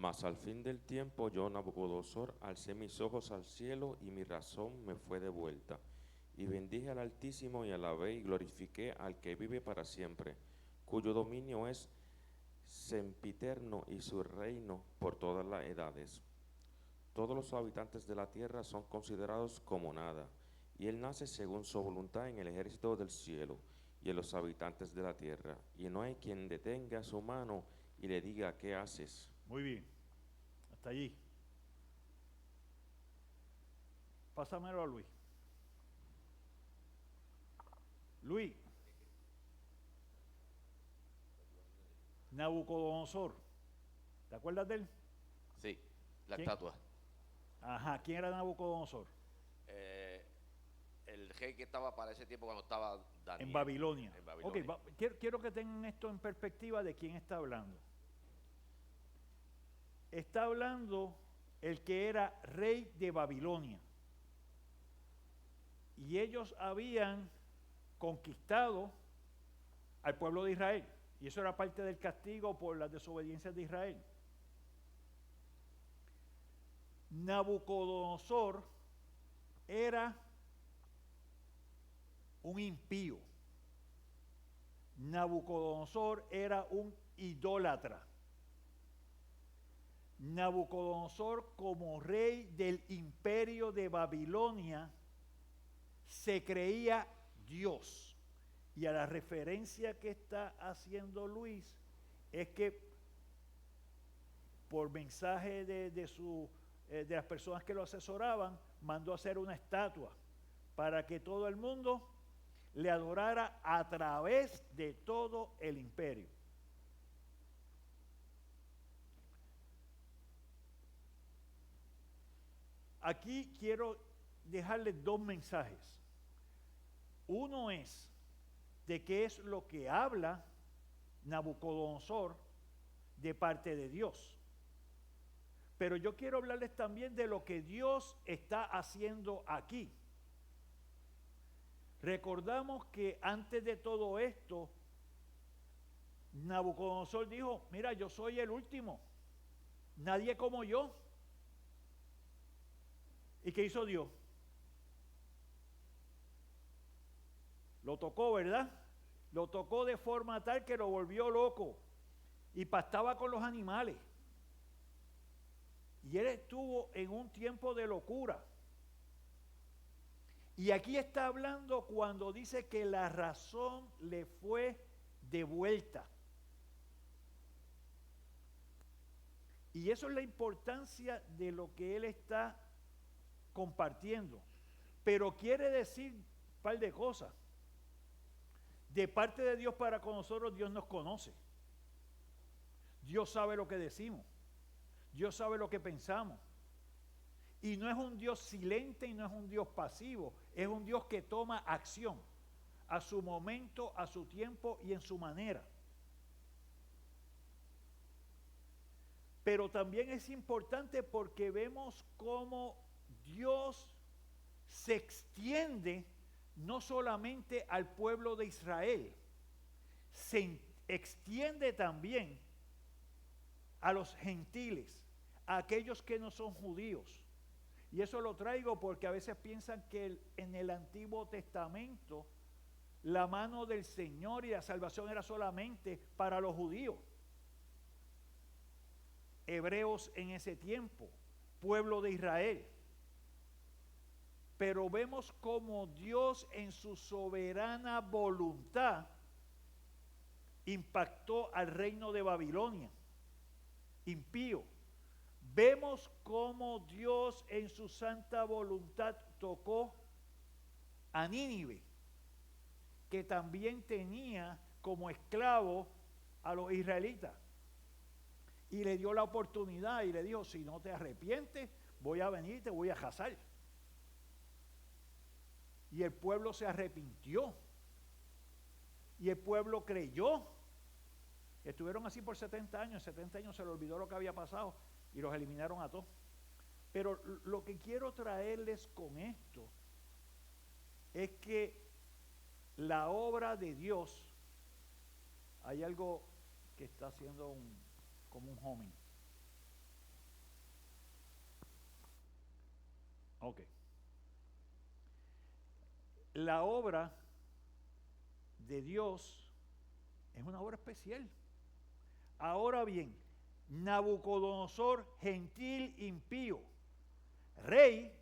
Mas al fin del tiempo yo, Nabucodonosor, alcé mis ojos al cielo y mi razón me fue devuelta. Y bendije al Altísimo y alabé y glorifiqué al que vive para siempre, cuyo dominio es sempiterno y su reino por todas las edades. Todos los habitantes de la tierra son considerados como nada, y él nace según su voluntad en el ejército del cielo y en los habitantes de la tierra, y no hay quien detenga su mano y le diga, ¿qué haces? Muy bien, hasta allí. Pásamelo a Luis. Luis, Nabucodonosor, ¿te acuerdas de él? Sí, la ¿Quién? estatua. Ajá, ¿quién era Nabucodonosor? Eh, el rey que estaba para ese tiempo cuando estaba Daniel. En Babilonia. En Babilonia. Ok, quiero que tengan esto en perspectiva de quién está hablando. Está hablando el que era rey de Babilonia. Y ellos habían conquistado al pueblo de Israel. Y eso era parte del castigo por las desobediencias de Israel. Nabucodonosor era un impío. Nabucodonosor era un idólatra. Nabucodonosor, como rey del imperio de Babilonia, se creía Dios. Y a la referencia que está haciendo Luis es que por mensaje de las personas que lo asesoraban, mandó a hacer una estatua para que todo el mundo le adorara a través de todo el imperio. Aquí quiero dejarles dos mensajes. Uno es de qué es lo que habla Nabucodonosor de parte de Dios. Pero yo quiero hablarles también de lo que Dios está haciendo aquí. Recordamos que antes de todo esto, Nabucodonosor dijo, mira, yo soy el último, nadie como yo. ¿Y qué hizo Dios? Lo tocó, ¿verdad? Lo tocó de forma tal que lo volvió loco y pastaba con los animales. Y él estuvo en un tiempo de locura. Y aquí está hablando cuando dice que la razón le fue devuelta. Y eso es la importancia de lo que él está compartiendo. Pero quiere decir un par de cosas. De parte de Dios para con nosotros, Dios nos conoce. Dios sabe lo que decimos. Dios sabe lo que pensamos. Y no es un Dios silente y no es un Dios pasivo. Es un Dios que toma acción a su momento, a su tiempo y en su manera. Pero también es importante porque vemos cómo Dios se extiende no solamente al pueblo de Israel, se extiende también a los gentiles, a aquellos que no son judíos. Y eso lo traigo porque a veces piensan que en el Antiguo Testamento la mano del Señor y la salvación era solamente para los judíos, hebreos en ese tiempo, pueblo de Israel. Pero vemos cómo Dios en su soberana voluntad impactó al reino de Babilonia, impío. Vemos cómo Dios en su santa voluntad tocó a Nínive, que también tenía como esclavo a los israelitas. Y le dio la oportunidad y le dijo, si no te arrepientes, voy a venir y te voy a cazar. Y el pueblo se arrepintió. Y el pueblo creyó. Estuvieron así por 70 años. En 70 años se les olvidó lo que había pasado y los eliminaron a todos. Pero lo que quiero traerles con esto es que la obra de Dios, hay algo que está haciendo como un homing. Ok. La obra de Dios es una obra especial. Ahora bien, Nabucodonosor, gentil, impío, rey,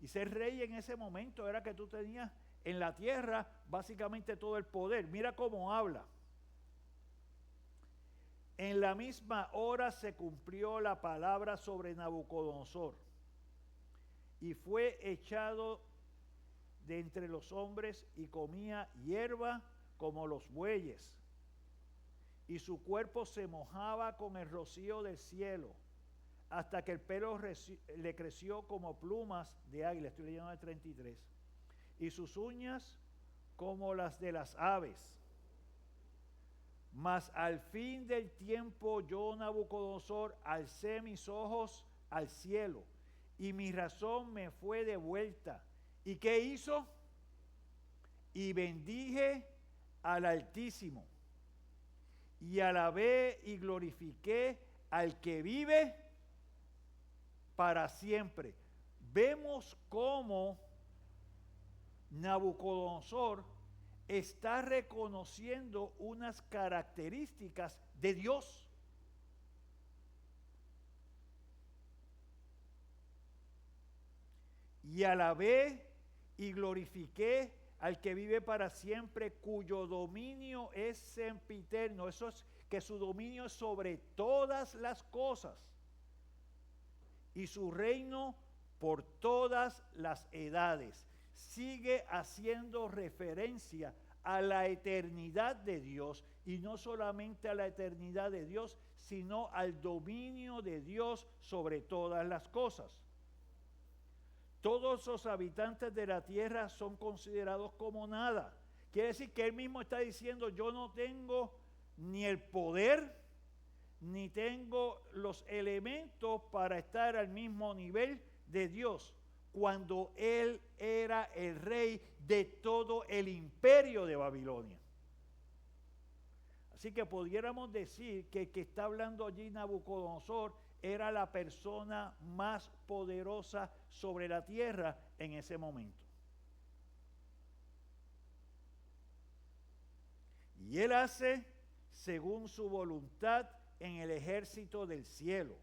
y ser rey en ese momento era que tú tenías en la tierra básicamente todo el poder. Mira cómo habla. En la misma hora se cumplió la palabra sobre Nabucodonosor y fue echado de entre los hombres y comía hierba como los bueyes, y su cuerpo se mojaba con el rocío del cielo, hasta que el pelo le creció como plumas de águila. Estoy leyendo el 33. Y sus uñas como las de las aves. Mas al fin del tiempo yo, Nabucodonosor, alcé mis ojos al cielo, y mi razón me fue devuelta. ¿Y qué hizo? Y bendije al Altísimo, y alabé y glorifiqué al que vive para siempre. Vemos cómo Nabucodonosor está reconociendo unas características de Dios. Y alabé y glorifiqué al que vive para siempre, cuyo dominio es sempiterno. Eso es que su dominio es sobre todas las cosas, y su reino por todas las edades. Sigue haciendo referencia a la eternidad de Dios, y no solamente a la eternidad de Dios, sino al dominio de Dios sobre todas las cosas. Todos los habitantes de la tierra son considerados como nada. Quiere decir que él mismo está diciendo: yo no tengo ni el poder, ni tengo los elementos para estar al mismo nivel de Dios, cuando él era el rey de todo el imperio de Babilonia. Así que pudiéramos decir que el que está hablando allí, Nabucodonosor, era la persona más poderosa sobre la tierra en ese momento. Y él hace según su voluntad en el ejército del cielo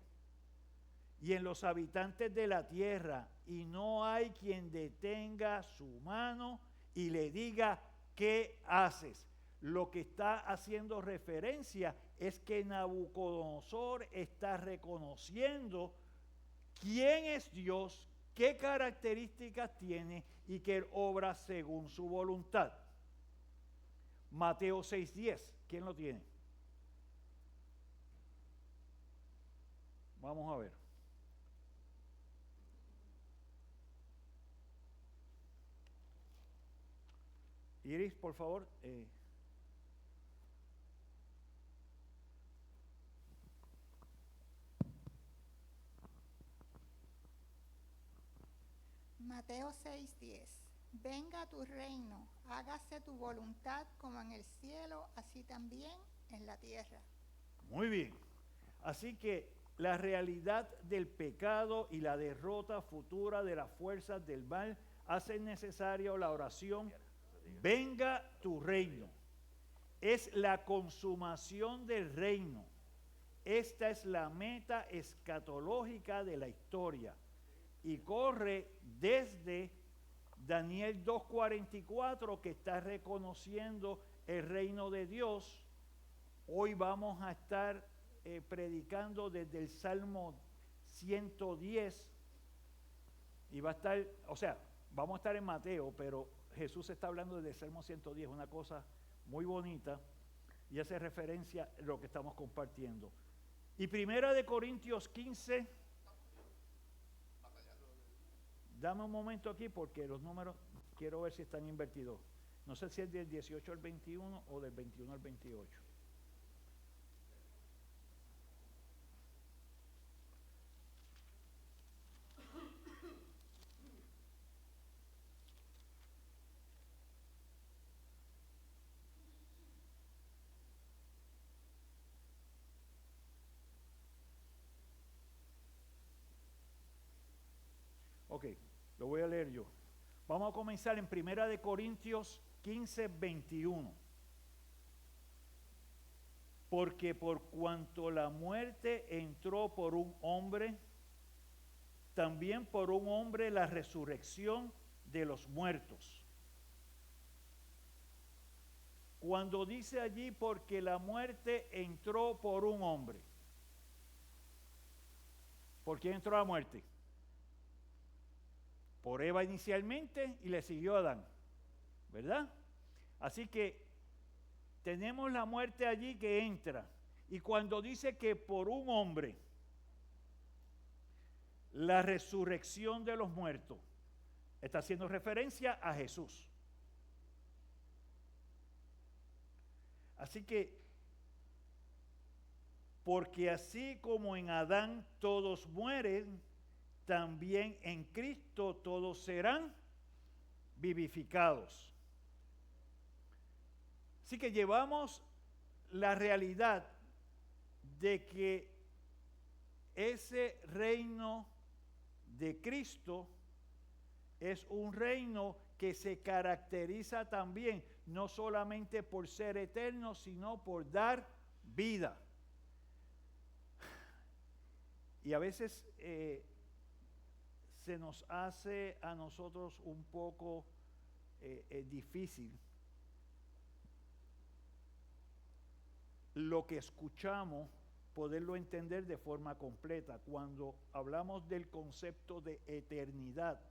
y en los habitantes de la tierra, y no hay quien detenga su mano y le diga: ¿qué haces? Lo que está haciendo referencia es que Nabucodonosor está reconociendo quién es Dios, qué características tiene, y que él obra según su voluntad. Mateo 6:10, ¿quién lo tiene? Vamos a ver. Iris, por favor. Mateo 6:10. Venga tu reino, hágase tu voluntad como en el cielo, así también en la tierra. Muy bien. Así que la realidad del pecado y la derrota futura de las fuerzas del mal hacen necesaria la oración: venga tu reino. Es la consumación del reino. Esta es la meta escatológica de la historia, y corre desde Daniel 2:44, que está reconociendo el reino de Dios. Hoy vamos a estar predicando desde el Salmo 110, y va a estar, o sea, vamos a estar en Mateo, pero Jesús está hablando desde el Salmo 110, una cosa muy bonita, y hace referencia a lo que estamos compartiendo. Y Primera de Corintios 15, dame un momento aquí porque los números quiero ver si están invertidos. No sé si es del 18 al 21 o del 21 al 28. Ok, leer yo. Vamos a comenzar en 1 Corintios 15, 21. Porque por cuanto la muerte entró por un hombre, también por un hombre la resurrección de los muertos. Cuando dice allí porque la muerte entró por un hombre, ¿por quién entró la muerte? Por Eva inicialmente y le siguió Adán, ¿verdad? Así que tenemos la muerte allí que entra. Y cuando dice que por un hombre, la resurrección de los muertos, está haciendo referencia a Jesús. Así que, porque así como en Adán todos mueren, también en Cristo todos serán vivificados. Así que llevamos la realidad de que ese reino de Cristo es un reino que se caracteriza también no solamente por ser eterno, sino por dar vida. Y a veces se nos hace a nosotros un poco difícil lo que escuchamos, poderlo entender de forma completa. Cuando hablamos del concepto de eternidad,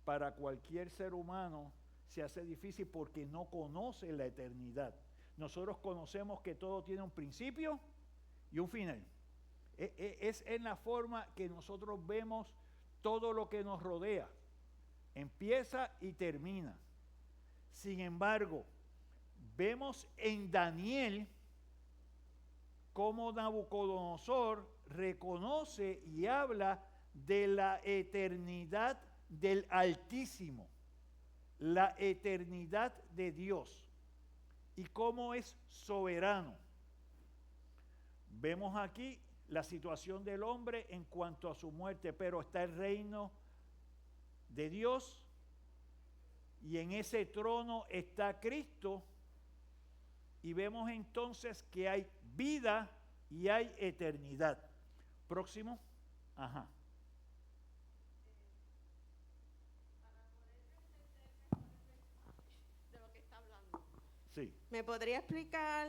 para cualquier ser humano se hace difícil porque no conoce la eternidad. Nosotros conocemos que todo tiene un principio y un final. Es en la forma que nosotros vemos todo lo que nos rodea. Empieza y termina. Sin embargo, vemos en Daniel cómo Nabucodonosor reconoce y habla de la eternidad del Altísimo, la eternidad de Dios y cómo es soberano. Vemos aquí la situación del hombre en cuanto a su muerte, pero está el reino de Dios y en ese trono está Cristo. Y vemos entonces que hay vida y hay eternidad. Próximo. Ajá. De lo que está hablando. Sí. ¿Me podría explicar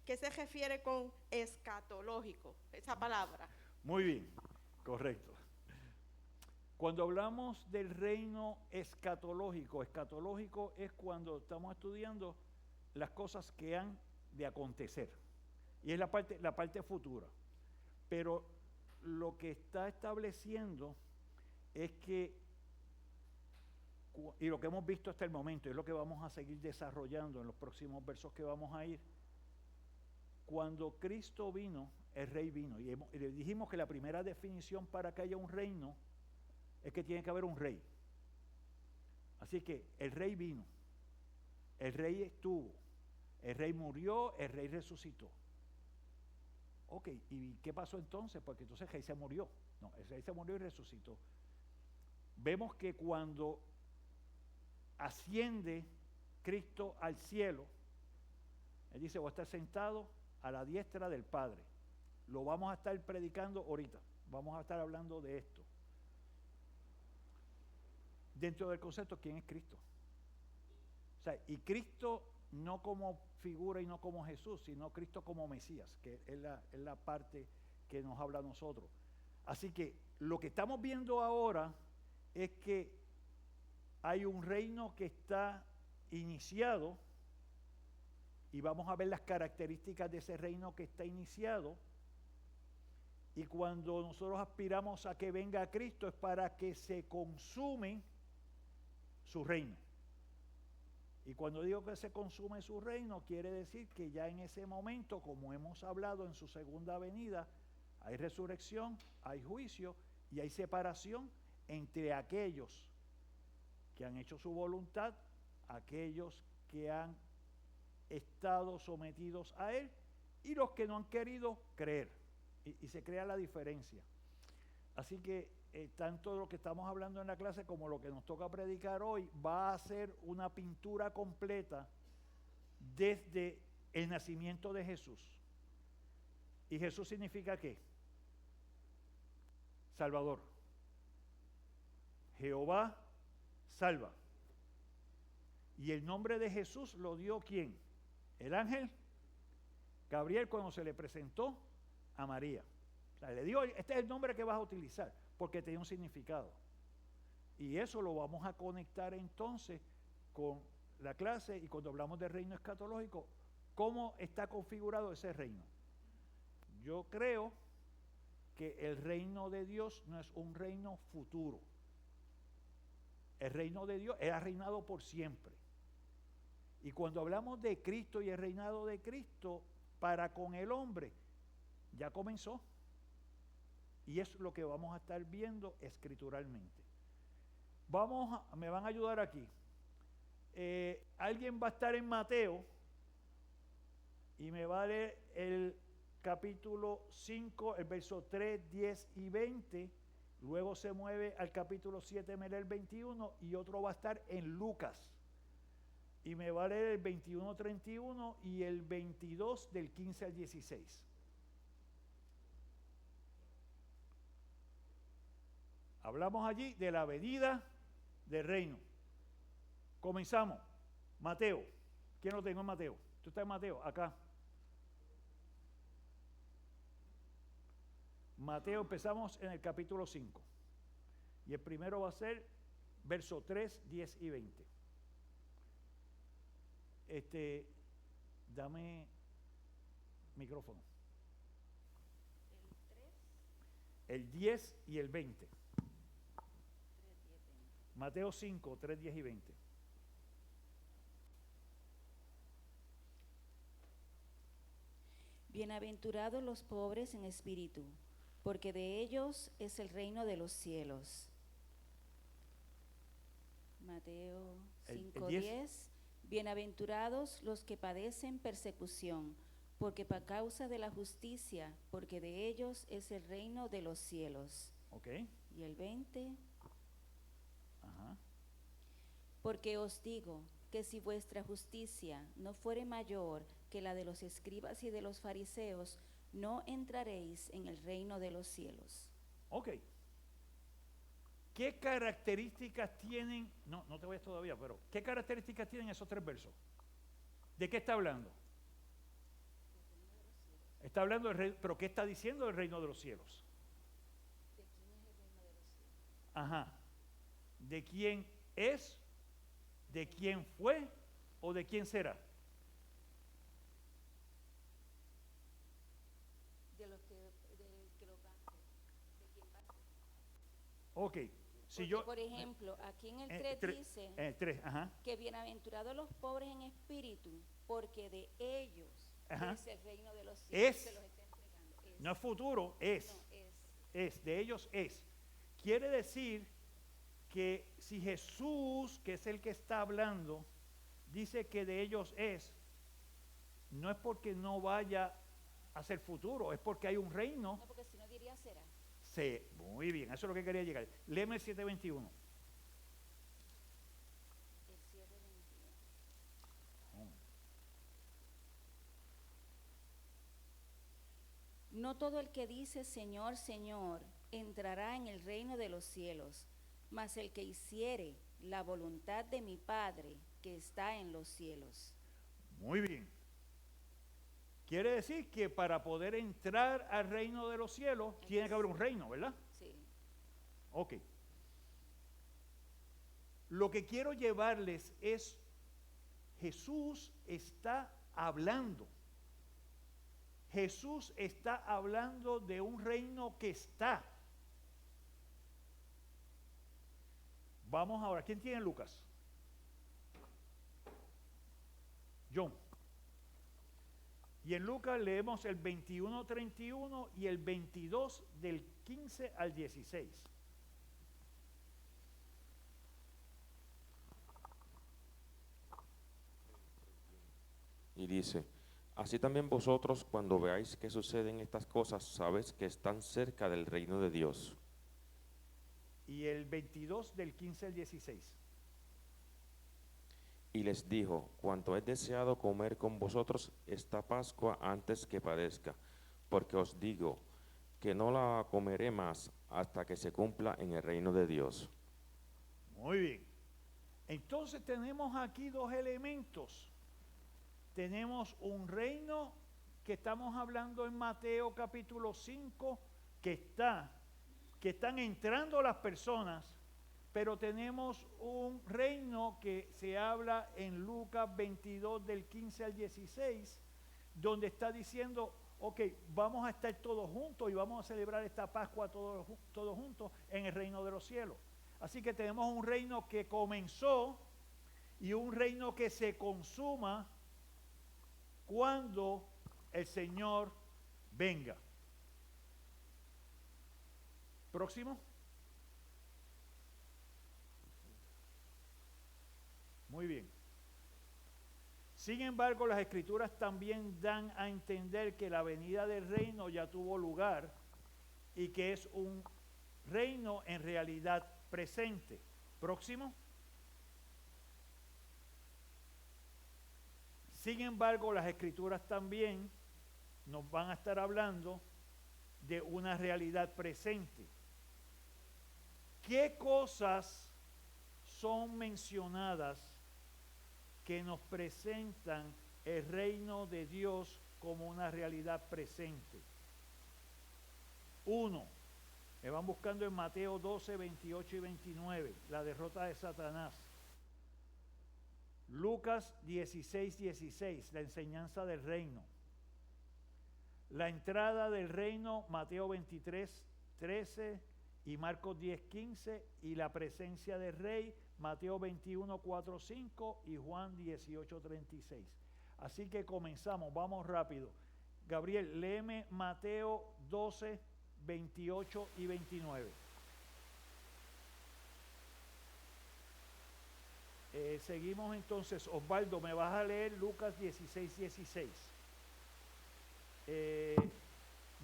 qué se refiere con escatológico, esa palabra? Muy bien, correcto. Cuando hablamos del reino escatológico, escatológico es cuando estamos estudiando las cosas que han de acontecer. Y es la parte futura. Pero lo que está estableciendo es que, y lo que hemos visto hasta el momento, es lo que vamos a seguir desarrollando en los próximos versos que vamos a ir. Cuando Cristo vino, el rey vino. Y le dijimos que la primera definición para que haya un reino es que tiene que haber un rey. Así que el rey vino, el rey estuvo, el rey murió, el rey resucitó. Ok, ¿y qué pasó entonces? Porque entonces el rey se murió. No, el rey se murió y resucitó. Vemos que cuando asciende Cristo al cielo, Él dice, voy a estar sentado a la diestra del Padre. Lo vamos a estar predicando ahorita. Vamos a estar hablando de esto. Dentro del concepto, ¿quién es Cristo? O sea, y Cristo no como figura y no como Jesús, sino Cristo como Mesías, que es la parte que nos habla a nosotros. Así que lo que estamos viendo ahora es que hay un reino que está iniciado y vamos a ver las características de ese reino que está iniciado. Y cuando nosotros aspiramos a que venga Cristo es para que se consume su reino. Y cuando digo que se consume su reino, quiere decir que ya en ese momento, como hemos hablado en su segunda venida, hay resurrección, hay juicio y hay separación entre aquellos que han hecho su voluntad, aquellos que han estado sometidos a Él y los que no han querido creer. Y se crea la diferencia. Así que tanto lo que estamos hablando en la clase como lo que nos toca predicar hoy va a ser una pintura completa desde el nacimiento de Jesús. ¿Y Jesús significa qué? Salvador. Jehová salva. ¿Y el nombre de Jesús lo dio quién? El ángel Gabriel cuando se le presentó a María. O sea, le dijo, este es el nombre que vas a utilizar, porque tenía un significado. Y eso lo vamos a conectar entonces con la clase y cuando hablamos del reino escatológico, cómo está configurado ese reino. Yo creo que el reino de Dios no es un reino futuro. El reino de Dios ha reinado por siempre. Y cuando hablamos de Cristo y el reinado de Cristo para con el hombre, ya comenzó. Y es lo que vamos a estar viendo escrituralmente. Me van a ayudar aquí. Alguien va a estar en Mateo y me va a leer el capítulo 5, el verso 3, 10 y 20. Luego se mueve al capítulo 7, me lee el 21 y otro va a estar en Lucas. Y me va a leer el 21, 31 y el 22 del 15 al 16. Hablamos allí de la venida del reino. Comenzamos. Mateo. ¿Quién lo tengo en Mateo? ¿Tú estás en Mateo? Acá. Mateo, empezamos en el capítulo 5. Y el primero va a ser verso 3, 10 y 20. Dame micrófono. El 10 y el 20. Mateo 5, 3, 10 y 20. Bienaventurados los pobres en espíritu, porque de ellos es el reino de los cielos. Mateo 5, 10. Bienaventurados los que padecen persecución, porque por causa de la justicia, porque de ellos es el reino de los cielos. Ok. Y el 20. Ajá. Porque os digo que si vuestra justicia no fuere mayor que la de los escribas y de los fariseos, no entraréis en el reino de los cielos. Ok. ¿Qué características tienen? No te vayas todavía, pero ¿qué características tienen esos tres versos? ¿De qué está hablando? Está hablando del reino, pero ¿qué está diciendo del reino de los cielos? ¿De quién es el reino de los cielos? Ajá. ¿De quién es? ¿De quién fue? ¿O de quién será? De los que lo va a hacer. ¿De quién va a ser? Ok. Si yo, por ejemplo, aquí en el 3 dice 3, ajá. que bienaventurados los pobres en espíritu, porque de ellos Ajá. es el reino de los cielos. Se los está entregando. No es futuro, es. No, Es, de ellos es. Quiere decir que si Jesús, que es el que está hablando, dice que de ellos es, no es porque no vaya a ser futuro, es porque hay un reino. No, porque si no diría será. Sí, muy bien, eso es lo que quería llegar. Léeme el 7:21. El 7:21. No todo el que dice Señor, Señor, entrará en el reino de los cielos, mas el que hiciere la voluntad de mi Padre que está en los cielos. Muy bien. Quiere decir que para poder entrar al reino de los cielos tiene que haber un reino, ¿verdad? Sí. Ok. Lo que quiero llevarles es, Jesús está hablando. Jesús está hablando de un reino que está. Vamos ahora, ¿quién tiene Lucas? John. Y en Lucas leemos el 21:31 y el 22 del 15 al 16. Y dice, así también vosotros cuando veáis que suceden estas cosas, sabéis que están cerca del reino de Dios. Y el 22 del 15 al 16. Y les dijo, cuanto he deseado comer con vosotros esta Pascua antes que padezca, porque os digo que no la comeré más hasta que se cumpla en el reino de Dios. Muy bien. Entonces tenemos aquí dos elementos. Tenemos un reino que estamos hablando en Mateo capítulo 5, que están entrando las personas, pero tenemos un reino que se habla en Lucas 22 del 15 al 16, donde está diciendo, ok, vamos a estar todos juntos y vamos a celebrar esta Pascua todos juntos en el reino de los cielos. Así que tenemos un reino que comenzó y un reino que se consuma cuando el Señor venga. Próximo. Muy bien. Sin embargo, las Escrituras también dan a entender que la venida del reino ya tuvo lugar y que es un reino en realidad presente. Próximo. Sin embargo, las Escrituras también nos van a estar hablando de una realidad presente. ¿Qué cosas son mencionadas que nos presentan el reino de Dios como una realidad presente? Uno, me van buscando en Mateo 12, 28 y 29, la derrota de Satanás. Lucas 16, 16, la enseñanza del reino. La entrada del reino, Mateo 23, 13 y Marcos 10, 15, y la presencia del rey, Mateo 21, 4, 5 y Juan 18, 36. Así que comenzamos, vamos rápido. Gabriel, léeme Mateo 12, 28 y 29. Seguimos entonces. Osvaldo, me vas a leer Lucas 16, 16.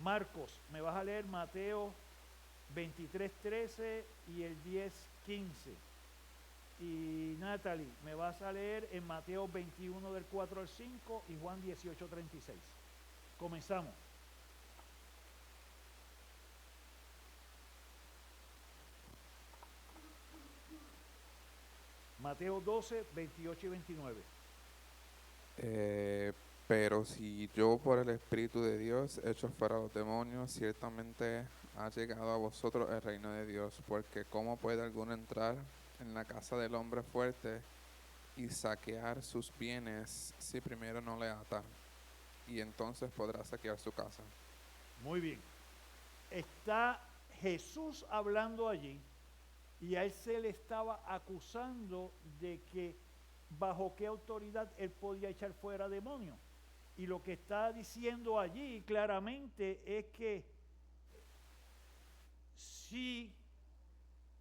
Marcos, me vas a leer Mateo 23, 13 y el 10, 15. Y Natalie, me vas a leer en Mateo 21 del 4 al 5 y Juan 18, 36. Comenzamos. Mateo 12, 28 y 29. Pero si yo por el Espíritu de Dios echo fuera a los demonios, ciertamente ha llegado a vosotros el reino de Dios, porque ¿cómo puede alguno entrar en la casa del hombre fuerte y saquear sus bienes si primero no le ata? Y entonces podrá saquear su casa. Muy bien. Está Jesús hablando allí y a él se le estaba acusando de que bajo qué autoridad él podía echar fuera demonios. Y lo que está diciendo allí claramente es que si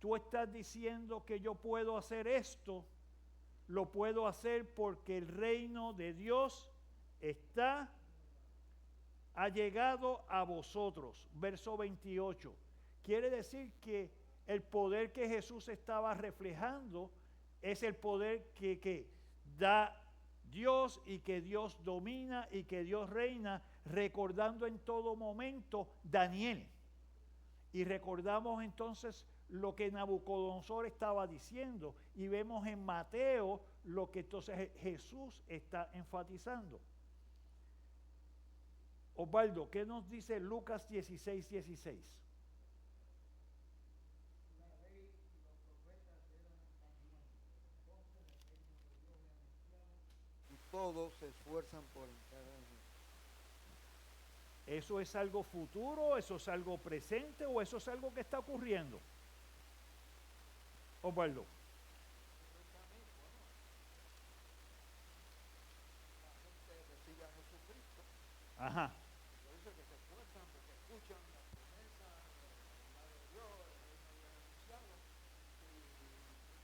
tú estás diciendo que yo puedo hacer esto, lo puedo hacer porque el reino de Dios ha llegado a vosotros. Verso 28. Quiere decir que el poder que Jesús estaba reflejando es el poder que da Dios y que Dios domina y que Dios reina, recordando en todo momento Daniel. Y recordamos entonces lo que Nabucodonosor estaba diciendo y vemos en Mateo lo que entonces Jesús está enfatizando. Osvaldo, ¿qué nos dice Lucas 16, 16? Todos se esfuerzan por entrar en él. ¿Eso es algo futuro? ¿Eso es algo presente? ¿O eso es algo que está ocurriendo? Osvaldo. La gente recibe a Jesucristo. Ajá. Por eso es que se esfuerzan, porque escuchan las promesas, la de Dios, el reino de Dios anunciado. Y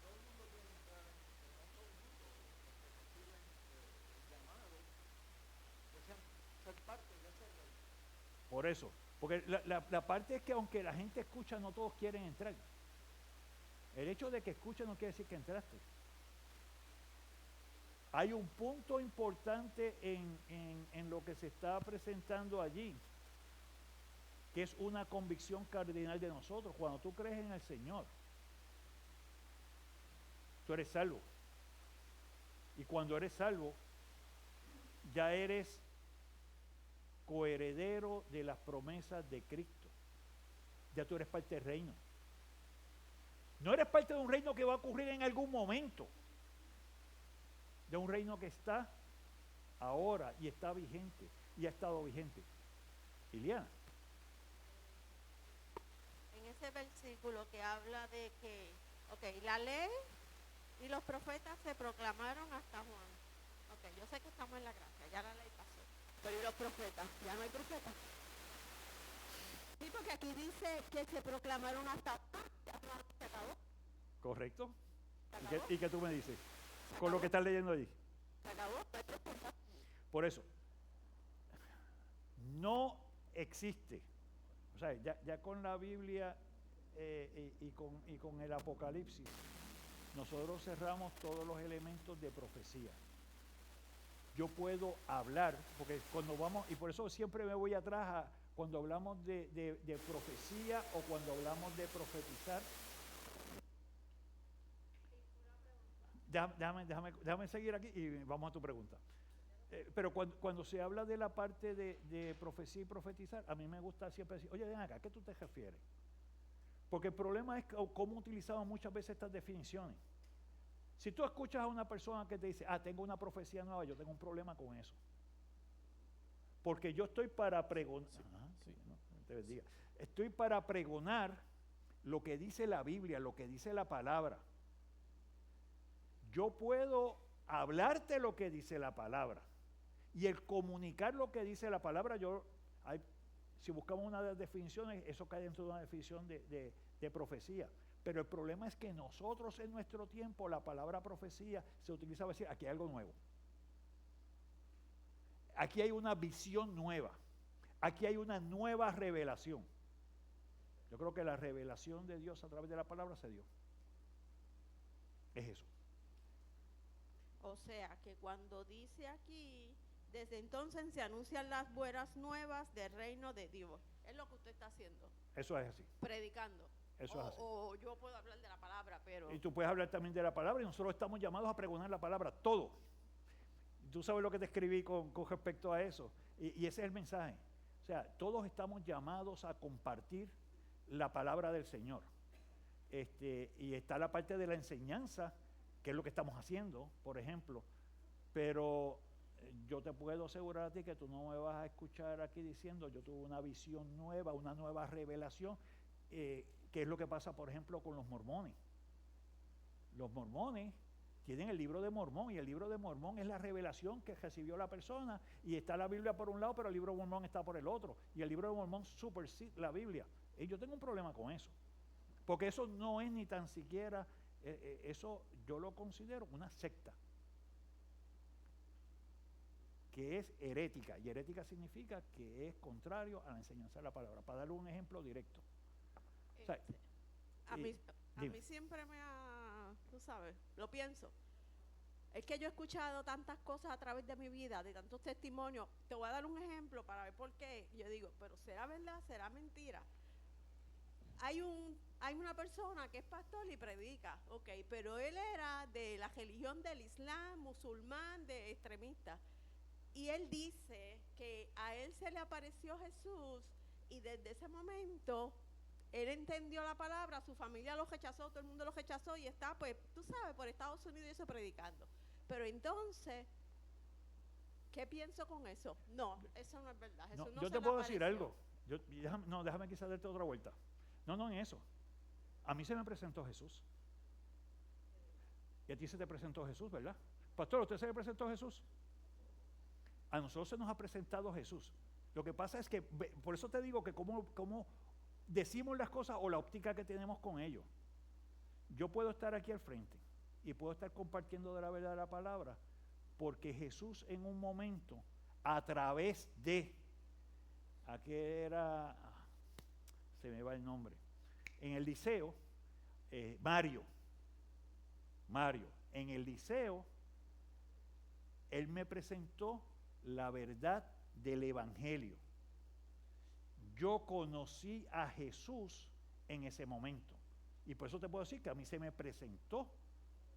todo el mundo quiere entrar en el reino, no todo el mundo, los que reciben el llamado, desean ser parte de ese reino. Por eso. Porque la parte es que aunque la gente escucha, no todos quieren entrar. El hecho de que escuches no quiere decir que entraste. Hay un punto importante en lo que se está presentando allí, que es una convicción cardinal de nosotros. Cuando tú crees en el Señor, tú eres salvo. Y cuando eres salvo, ya eres coheredero de las promesas de Cristo. Ya tú eres parte del reino. No eres parte de un reino que va a ocurrir en algún momento. De un reino que está ahora y está vigente y ha estado vigente. Iliana. En ese versículo que habla de que, la ley y los profetas se proclamaron hasta Juan. Yo sé que estamos en la gracia, ya la ley pasó. Pero ¿y los profetas? ¿Ya no hay profetas? Sí, porque aquí dice que se proclamaron hasta Juan, ya se acabó. ¿Correcto? ¿Se acabó? ¿Y qué tú me dices? Con lo que estás leyendo allí. Se acabó, no hay profetas. Por eso, no existe, o sea, ya con la Biblia y con el Apocalipsis, nosotros cerramos todos los elementos de profecía. Yo puedo hablar, porque cuando vamos, y por eso siempre me voy atrás cuando hablamos de profecía o cuando hablamos de profetizar. Déjame seguir aquí y vamos a tu pregunta. Pero cuando se habla de la parte de profecía y profetizar, a mí me gusta siempre decir, oye, ven acá, ¿a qué tú te refieres? Porque el problema es cómo utilizamos muchas veces estas definiciones. Si tú escuchas a una persona que te dice, tengo una profecía nueva, yo tengo un problema con eso. Porque yo estoy para pregonar, te bendiga. Estoy para pregonar lo que dice la Biblia, lo que dice la palabra. Yo puedo hablarte lo que dice la palabra. Y el comunicar lo que dice la palabra, si buscamos una de las definiciones, eso cae dentro de una definición de profecía. Pero el problema es que nosotros en nuestro tiempo, la palabra profecía se utiliza para decir, aquí hay algo nuevo. Aquí hay una visión nueva. Aquí hay una nueva revelación. Yo creo que la revelación de Dios a través de la palabra se dio. Es eso. O sea, que cuando dice aquí, desde entonces se anuncian las buenas nuevas del reino de Dios. Es lo que usted está haciendo. Eso es así. Predicando. Eso es así. O yo puedo hablar de la palabra, pero... Y tú puedes hablar también de la palabra y nosotros estamos llamados a pregonar la palabra, todo. Tú sabes lo que te escribí con respecto a eso. Y ese es el mensaje. O sea, todos estamos llamados a compartir la palabra del Señor. Y está la parte de la enseñanza, que es lo que estamos haciendo, por ejemplo. Pero yo te puedo asegurar a ti que tú no me vas a escuchar aquí diciendo, yo tuve una visión nueva, una nueva revelación, que es lo que pasa, por ejemplo, con los mormones. Los mormones tienen el libro de Mormón, y el libro de Mormón es la revelación que recibió la persona, y está la Biblia por un lado, pero el libro de Mormón está por el otro, y el libro de Mormón supersede la Biblia. Y yo tengo un problema con eso, porque eso no es ni tan siquiera, eso yo lo considero una secta, que es herética, y herética significa que es contrario a la enseñanza de la palabra. Para darle un ejemplo directo. O sea, a mí siempre me ha, tú sabes, lo pienso. Es que yo he escuchado tantas cosas a través de mi vida, de tantos testimonios. Te voy a dar un ejemplo para ver por qué. Yo digo, pero ¿será verdad? ¿Será mentira? Hay una persona que es pastor y predica, pero él era de la religión del Islam, musulmán, de extremista. Y él dice que a él se le apareció Jesús y desde ese momento él entendió la palabra, su familia lo rechazó, todo el mundo lo rechazó y está, pues, tú sabes, por Estados Unidos y eso predicando. Pero entonces, ¿qué pienso con eso? No, eso no es verdad. Jesús no yo se te le puedo decir apareció. algo. Déjame quizás darte otra vuelta. No en eso. A mí se me presentó Jesús. Y a ti se te presentó Jesús, ¿verdad? Pastor, ¿a usted se le presentó Jesús? A nosotros se nos ha presentado Jesús. Lo que pasa es que, por eso te digo que cómo decimos las cosas o la óptica que tenemos con ellos. Yo puedo estar aquí al frente y puedo estar compartiendo de la verdad de la palabra, porque Jesús en un momento, a través de, se me va el nombre, en el Liceo, Mario, en el liceo, él me presentó la verdad del Evangelio. Yo conocí a Jesús en ese momento. Y por eso te puedo decir que a mí se me presentó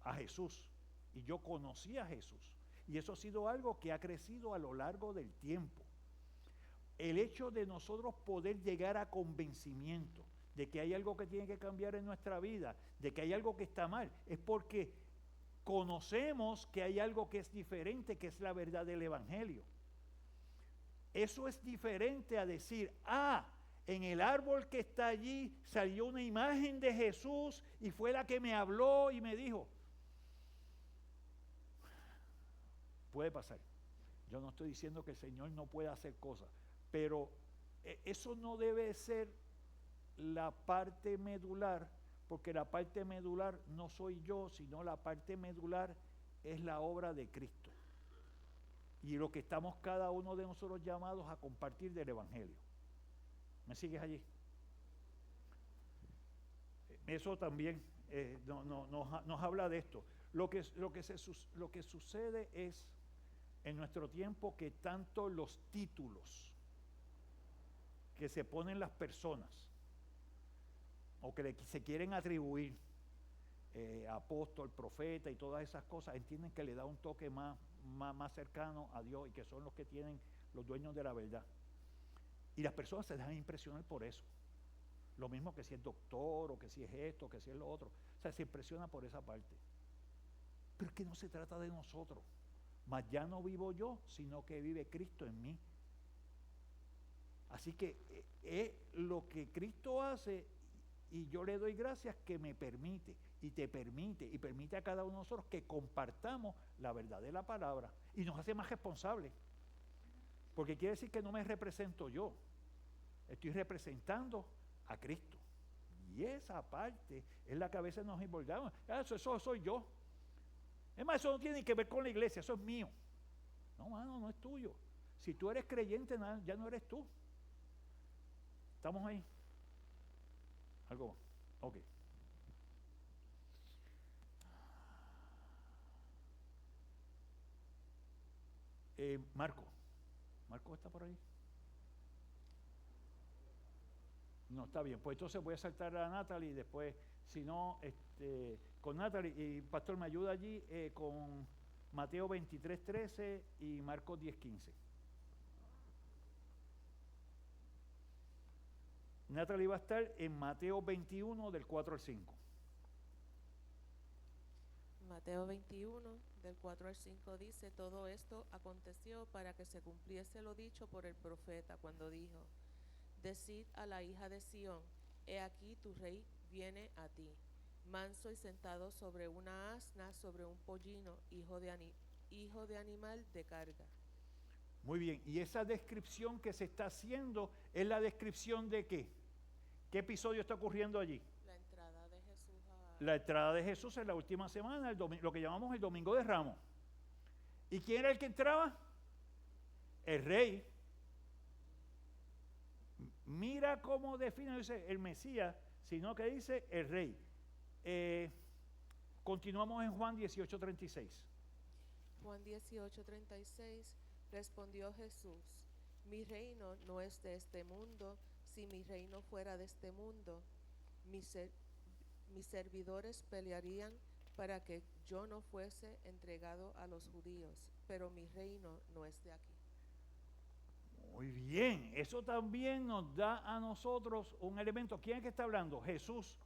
a Jesús. Y yo conocí a Jesús. Y eso ha sido algo que ha crecido a lo largo del tiempo. El hecho de nosotros poder llegar a convencimiento de que hay algo que tiene que cambiar en nuestra vida, de que hay algo que está mal, es porque conocemos que hay algo que es diferente, que es la verdad del Evangelio. Eso es diferente a decir, en el árbol que está allí salió una imagen de Jesús y fue la que me habló y me dijo. Puede pasar. Yo no estoy diciendo que el Señor no pueda hacer cosas, pero eso no debe ser la parte medular, porque la parte medular no soy yo, sino la parte medular es la obra de Cristo. Y lo que estamos cada uno de nosotros llamados a compartir del Evangelio. ¿Me sigues allí? Eso también nos habla de esto. Lo que sucede es en nuestro tiempo que tanto los títulos que se ponen las personas o que se quieren atribuir, apóstol, profeta y todas esas cosas, entienden que le da un toque más cercano a Dios y que son los que tienen los dueños de la verdad. Y las personas se dejan impresionar por eso. Lo mismo que si es doctor, o que si es esto, que si es lo otro. O sea, se impresiona por esa parte. Pero es que no se trata de nosotros. Mas ya no vivo yo, sino que vive Cristo en mí. Así que es lo que Cristo hace, y yo le doy gracias que me permite, y te permite, y permite a cada uno de nosotros que compartamos la verdad de la palabra, y nos hace más responsables. Porque quiere decir que no me represento yo, estoy representando a Cristo. Y esa parte es la que a veces nos involucramos. Eso soy yo. Es más, eso no tiene que ver con la iglesia, eso es mío. No, mano, no es tuyo. Si tú eres creyente, ya no eres tú. ¿Estamos ahí? ¿Algo más? Ok. Marco está por ahí. No, está bien, pues entonces voy a saltar a Natalie y después, si no, con Natalie, y Pastor me ayuda allí con Mateo 23:13 y Marcos 10:15. Natalie va a estar en Mateo 21 del 4 al 5. Mateo 21 del 4 al 5 dice: todo esto aconteció para que se cumpliese lo dicho por el profeta cuando dijo: decid a la hija de Sión, he aquí tu rey viene a ti, manso y sentado sobre una asna, sobre un pollino, hijo de animal de carga. Muy bien, y esa descripción que se está haciendo es la descripción de ¿qué? ¿Qué episodio está ocurriendo allí? La entrada de Jesús La entrada de Jesús en la última semana, lo que llamamos el Domingo de Ramos. ¿Y quién era el que entraba? El rey. Mira cómo define, no dice el Mesías, sino que dice el rey. Continuamos en Juan 18:36. Juan 18:36, respondió Jesús: mi reino no es de este mundo. Si mi reino fuera de este mundo, mis servidores pelearían para que yo no fuese entregado a los judíos, pero mi reino no es de aquí. Muy bien, eso también nos da a nosotros un elemento. ¿Quién es que está hablando? Jesús.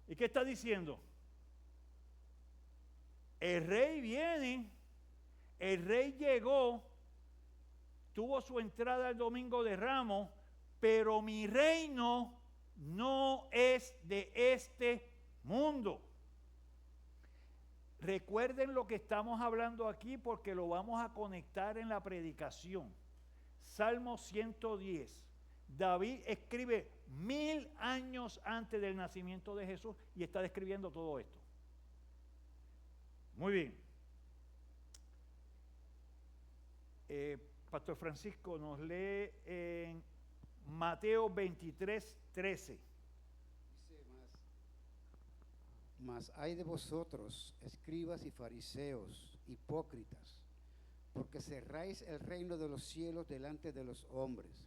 ¿Y qué está diciendo? El rey viene, el rey llegó, tuvo su entrada el Domingo de Ramos, pero mi reino no es de este mundo. Recuerden lo que estamos hablando aquí porque lo vamos a conectar en la predicación. Salmo 110. David escribe 1000 años antes del nacimiento de Jesús y está describiendo todo esto. Muy bien. Pastor Francisco nos lee en Mateo 23:13. Dice más, Mas hay de vosotros, escribas y fariseos, hipócritas, porque cerráis el reino de los cielos delante de los hombres,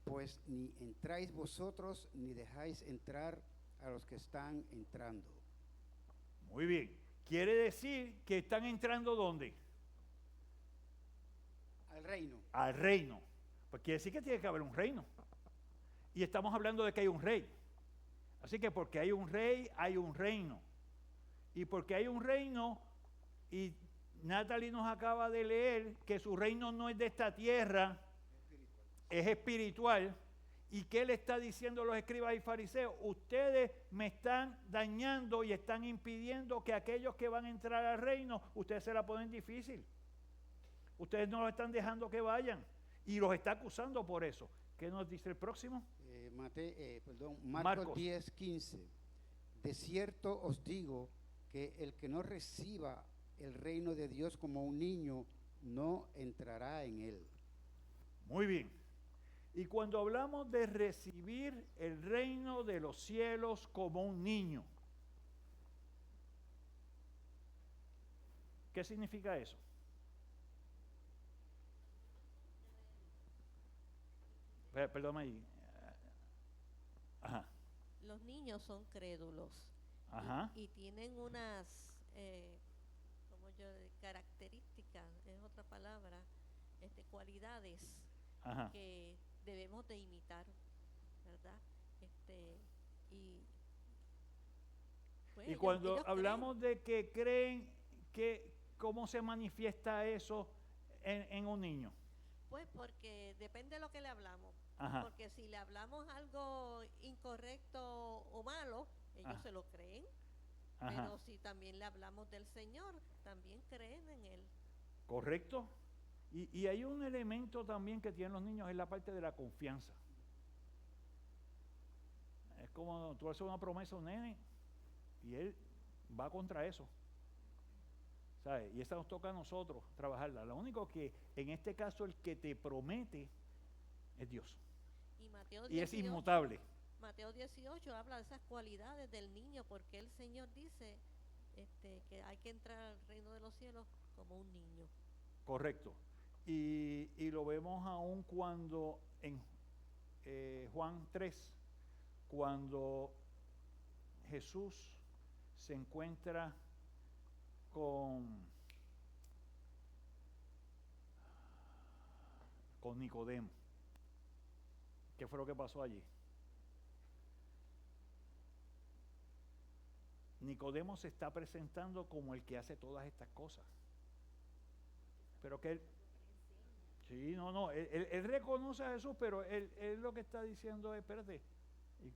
pues ni entráis vosotros ni dejáis entrar a los que están entrando. Muy bien. Quiere decir que están entrando ¿dónde? Al reino. Al reino. Pues quiere decir que tiene que haber un reino. Y estamos hablando de que hay un rey. Así que porque hay un rey, hay un reino. Y porque hay un reino, y Natalie nos acaba de leer que su reino no es de esta tierra, es espiritual. ¿Y qué le está diciendo los escribas y fariseos? Ustedes me están dañando y están impidiendo que aquellos que van a entrar al reino, ustedes se la ponen difícil. Ustedes no los están dejando que vayan y los está acusando por eso. ¿Qué nos dice el próximo? Marcos 10:15. De cierto os digo que el que no reciba el reino de Dios como un niño, no entrará en él. Muy bien. Y cuando hablamos de recibir el reino de los cielos como un niño, ¿qué significa eso? Perdón ahí. Ajá. Los niños son crédulos. Ajá. Y tienen unas características, es otra palabra, cualidades Ajá. que debemos de imitar, ¿verdad? Y cuando hablamos de que creen, ¿cómo se manifiesta eso en un niño? Pues porque depende de lo que le hablamos. Ajá. Porque si le hablamos algo incorrecto o malo, ellos se lo creen. Ajá. Pero si también le hablamos del Señor, también creen en Él. Correcto. Y hay un elemento también que tienen los niños, es la parte de la confianza. Es como tú haces una promesa a un nene y él va contra eso. ¿Sabes? Y esa nos toca a nosotros trabajarla. Lo único que en este caso el que te promete es Dios. Y es inmutable. Mateo 18 habla de esas cualidades del niño, porque el Señor dice que hay que entrar al reino de los cielos como un niño. Correcto. Y lo vemos aún cuando en Juan 3, cuando Jesús se encuentra con Nicodemo. ¿Qué fue lo que pasó allí? Nicodemo se está presentando como el que hace todas estas cosas. Pero que él... Sí, él reconoce a Jesús, pero él lo que está diciendo es, espérate,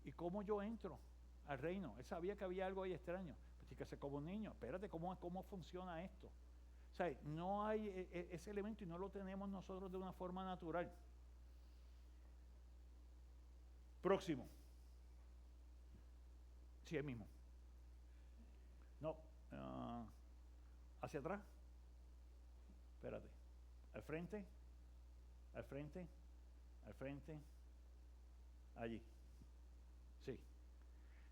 ¿y cómo yo entro al reino? Él sabía que había algo ahí extraño. Pues tiene que ser como un niño. Espérate, ¿cómo funciona esto? O sea, no hay ese elemento y no lo tenemos nosotros de una forma natural. Próximo. Sí, el mismo. No. Hacia atrás. Espérate. Al frente. Al frente. Al frente. Allí. Sí.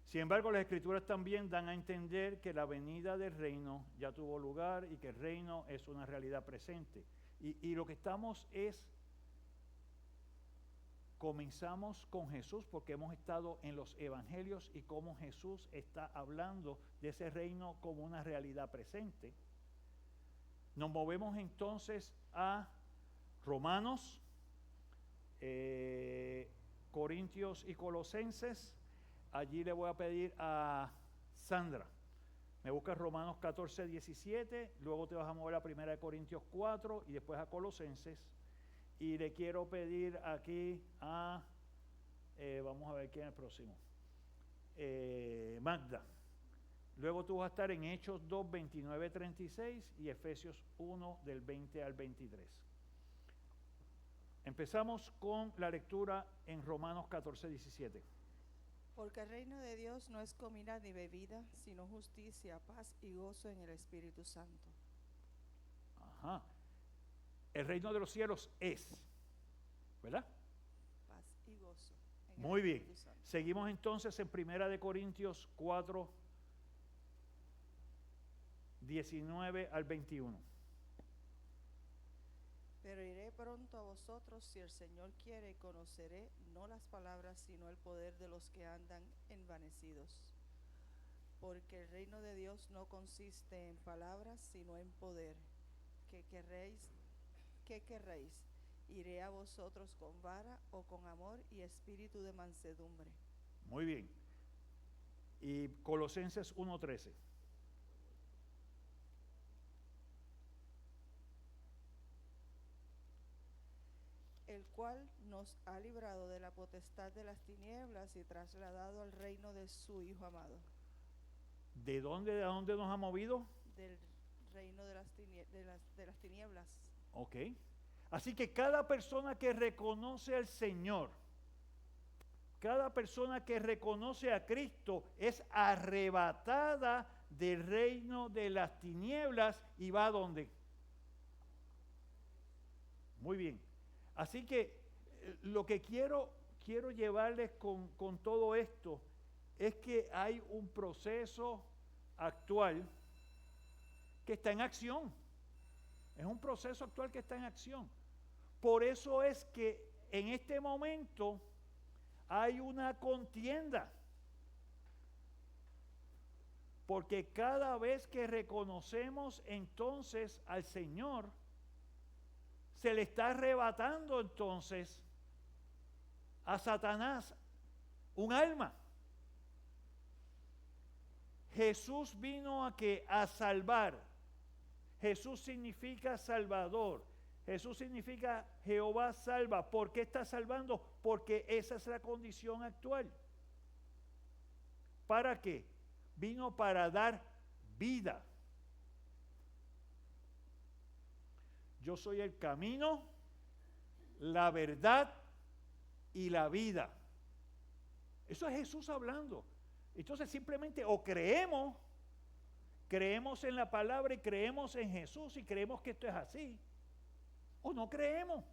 Sin embargo, las Escrituras también dan a entender que la venida del reino ya tuvo lugar y que el reino es una realidad presente. Y lo que estamos es, comenzamos con Jesús porque hemos estado en los evangelios y cómo Jesús está hablando de ese reino como una realidad presente. Nos movemos entonces a Romanos, Corintios y Colosenses. Allí le voy a pedir a Sandra, me buscas Romanos 14, 17, luego te vas a mover a 1 Corintios 4 y después a Colosenses. Y le quiero pedir aquí a, vamos a ver quién es el próximo, Magda. Luego tú vas a estar en Hechos 2, 29, 36 y Efesios 1 del 20 al 23. Empezamos con la lectura en Romanos 14, 17. Porque el reino de Dios no es comida ni bebida, sino justicia, paz y gozo en el Espíritu Santo. Ajá. El reino de los cielos es, ¿verdad? Paz y gozo en Muy el bien. Espíritu Santo. Seguimos entonces en 1 Corintios 4, 19 al 21. Pero iré pronto a vosotros si el Señor quiere, y conoceré no las palabras, sino el poder de los que andan envanecidos. Porque el reino de Dios no consiste en palabras, sino en poder. ¿Qué querréis? ¿Iré a vosotros con vara o con amor y espíritu de mansedumbre? Muy bien. Y Colosenses 1:13. El cual nos ha librado de la potestad de las tinieblas y trasladado al reino de su Hijo amado. ¿De dónde nos ha movido? Del reino de las tinieblas. Ok. Así que cada persona que reconoce al Señor, cada persona que reconoce a Cristo es arrebatada del reino de las tinieblas y va a ¿dónde? Muy bien. Así que lo que quiero llevarles con todo esto es que hay un proceso actual que está en acción. Es un proceso actual que está en acción. Por eso es que en este momento hay una contienda. Porque cada vez que reconocemos entonces al Señor, se le está arrebatando entonces a Satanás un alma. Jesús vino a salvar. Jesús significa Salvador. Jesús significa Jehová salva. ¿Por qué está salvando? Porque esa es la condición actual. ¿Para qué? Vino para dar vida. Yo soy el camino, la verdad y la vida. Eso es Jesús hablando. Entonces simplemente o creemos en la palabra y creemos en Jesús y creemos que esto es así, o no creemos.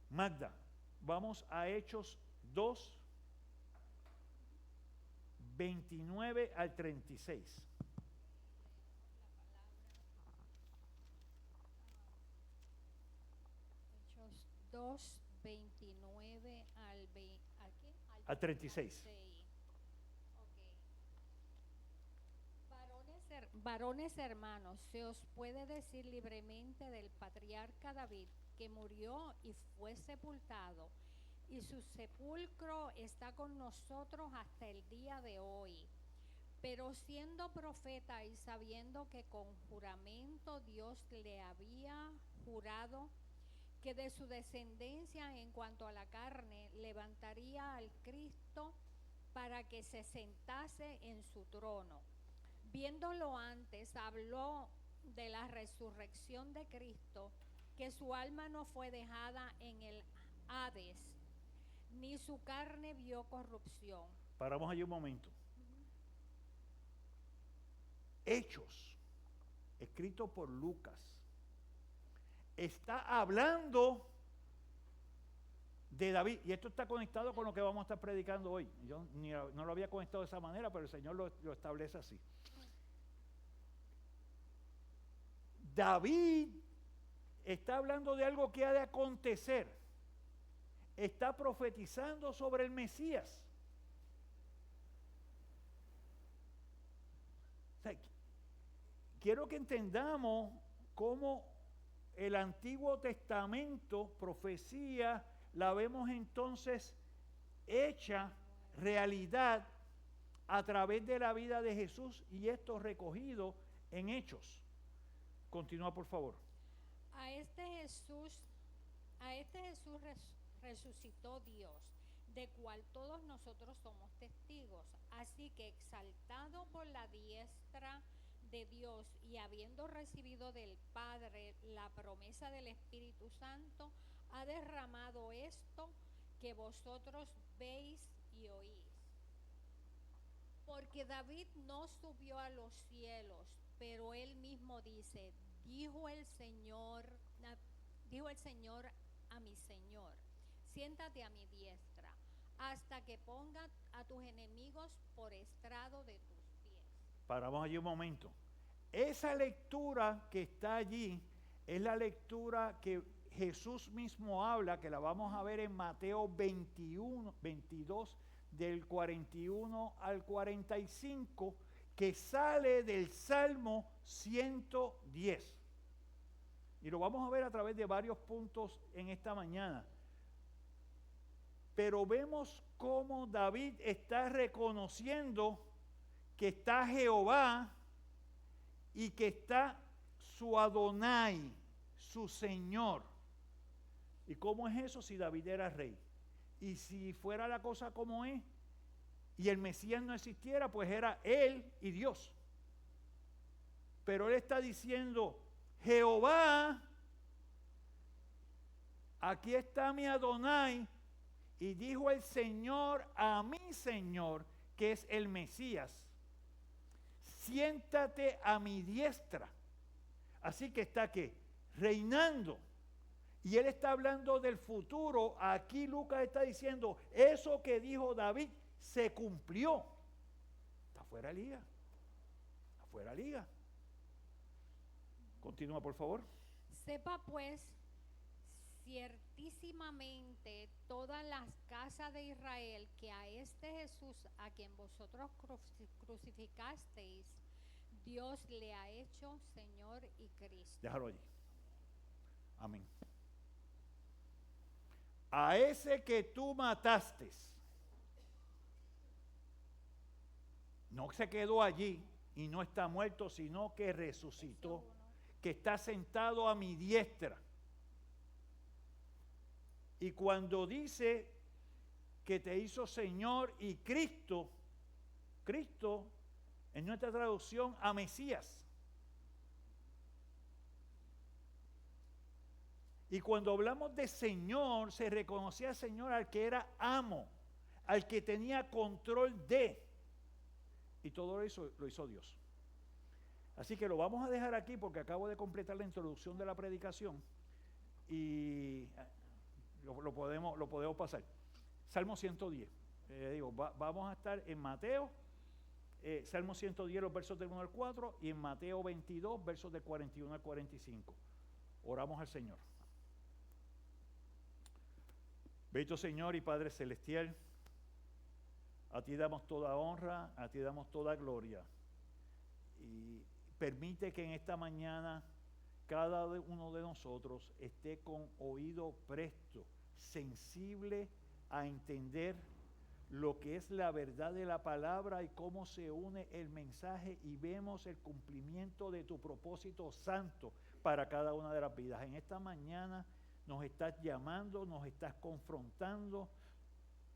Magda, vamos a Hechos 2, 29 al 36. Hechos 2, 29 al 36. Varones hermanos, se os puede decir libremente del patriarca David, que murió y fue sepultado, y su sepulcro está con nosotros hasta el día de hoy. Pero siendo profeta y sabiendo que con juramento Dios le había jurado que de su descendencia en cuanto a la carne levantaría al Cristo para que se sentase en su trono. Viéndolo antes, habló de la resurrección de Cristo, que su alma no fue dejada en el Hades, ni su carne vio corrupción. Paramos allí un momento. Hechos, escrito por Lucas, está hablando de David, y esto está conectado con lo que vamos a estar predicando hoy. Yo no lo había conectado de esa manera, pero el Señor lo establece así. David está hablando de algo que ha de acontecer. Está profetizando sobre el Mesías. O sea, quiero que entendamos cómo el Antiguo Testamento, profecía, la vemos entonces hecha realidad a través de la vida de Jesús, y esto recogido en Hechos. Continúa, por favor. A este Jesús resucitó Dios, de cual todos nosotros somos testigos. Así que exaltado por la diestra de Dios y habiendo recibido del Padre la promesa del Espíritu Santo, ha derramado esto que vosotros veis y oís. Porque David no subió a los cielos, pero él mismo dice, dijo el Señor a mi Señor, siéntate a mi diestra, hasta que ponga a tus enemigos por estrado de tus pies. Paramos allí un momento. Esa lectura que está allí es la lectura que Jesús mismo habla, que la vamos a ver en Mateo 22, del 41 al 45, que sale del Salmo 110. Y lo vamos a ver a través de varios puntos en esta mañana. Pero vemos cómo David está reconociendo que está Jehová y que está su Adonai, su Señor. ¿Y cómo es eso si David era rey? Y si fuera la cosa como es, y el Mesías no existiera, pues era él y Dios. Pero él está diciendo, Jehová, aquí está mi Adonai, y dijo el Señor a mi Señor, que es el Mesías, siéntate a mi diestra. Así que está que reinando. Y él está hablando del futuro. Aquí Lucas está diciendo, eso que dijo David se cumplió. Está fuera de liga. Está fuera de liga. Continúa, por favor. Sepa pues ciertísimamente todas las casas de Israel que a este Jesús, a quien vosotros crucificasteis, Dios le ha hecho Señor y Cristo. Déjalo allí. Amén. A ese que tú mataste, no se quedó allí y no está muerto, sino que resucitó, que está sentado a mi diestra. Y cuando dice que te hizo Señor y Cristo, Cristo en nuestra traducción a Mesías. Y cuando hablamos de Señor, se reconocía al Señor al que era amo, al que tenía control de. Y todo eso lo hizo Dios. Así que lo vamos a dejar aquí porque acabo de completar la introducción de la predicación y lo podemos pasar. Salmo 110. Vamos a estar en Mateo, Salmo 110, los versos del 1 al 4, y en Mateo 22, versos del 41 al 45. Oramos al Señor. Bendito Señor y Padre Celestial, a ti damos toda honra, a ti damos toda gloria. Y permite que en esta mañana cada uno de nosotros esté con oído presto, sensible a entender lo que es la verdad de la palabra y cómo se une el mensaje y vemos el cumplimiento de tu propósito santo para cada una de las vidas. En esta mañana nos estás llamando, nos estás confrontando,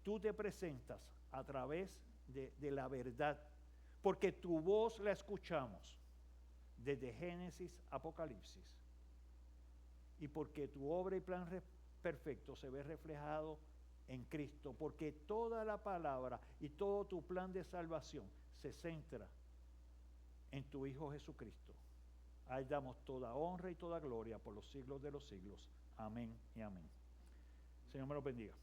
tú te presentas a través de la verdad, porque tu voz la escuchamos desde Génesis, Apocalipsis, y porque tu obra y plan perfecto se ve reflejado en Cristo, porque toda la palabra y todo tu plan de salvación se centra en tu Hijo Jesucristo. A él damos toda honra y toda gloria por los siglos de los siglos. Amén y amén. Señor me lo bendiga.